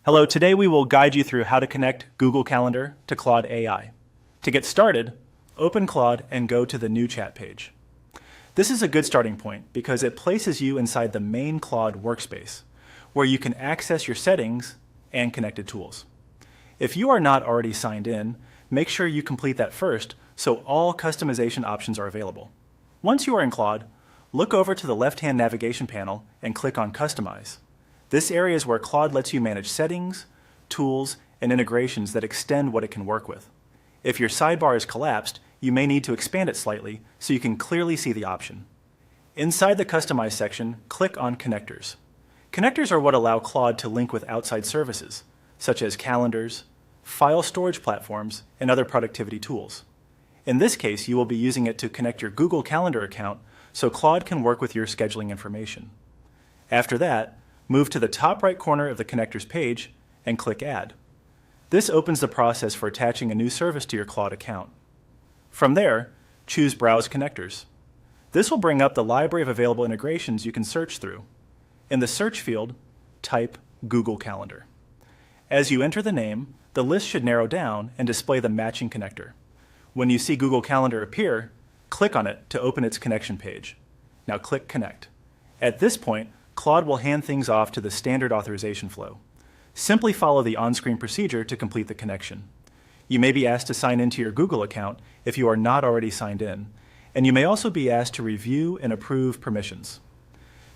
Hello, today we will guide you through how to connect Google Calendar to Claude AI. To get started, open Claude and go to the New Chat page. This is a good starting point because it places you inside the main Claude workspace, where you can access your settings and connected tools. If you are not already signed in, make sure you complete that first so all customization options are available. Once you are in Claude, look over to the left-hand navigation panel and click on Customize. This area is where Claude lets you manage settings, tools, and integrations that extend what it can work with. If your sidebar is collapsed, you may need to expand it slightly so you can clearly see the option. Inside the Customize section, click on Connectors. Connectors are what allow Claude to link with outside services, such as calendars, file storage platforms, and other productivity tools. In this case, you will be using it to connect your Google Calendar account so Claude can work with your scheduling information. After that, move to the top right corner of the Connectors page and click Add. This opens the process for attaching a new service to your Claude account. From there, choose Browse Connectors. This will bring up the library of available integrations you can search through. In the search field, type Google Calendar. As you enter the name, the list should narrow down and display the matching connector. When you see Google Calendar appear, click on it to open its connection page. Now click Connect. At this point, Claude will hand things off to the standard authorization flow. Simply follow the on-screen procedure to complete the connection. You may be asked to sign into your Google account if you are not already signed in, and you may also be asked to review and approve permissions.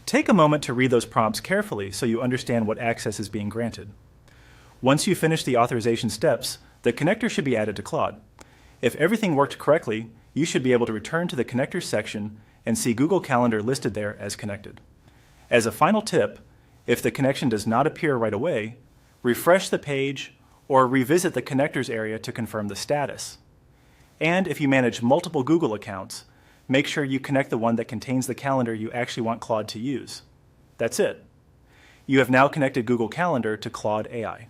Take a moment to read those prompts carefully so you understand what access is being granted. Once you finish the authorization steps, the connector should be added to Claude. If everything worked correctly, you should be able to return to the Connectors section and see Google Calendar listed there as connected. As a final tip, if the connection does not appear right away, refresh the page or revisit the Connectors area to confirm the status. And if you manage multiple Google accounts, make sure you connect the one that contains the calendar you actually want Claude to use. That's it. You have now connected Google Calendar to Claude AI.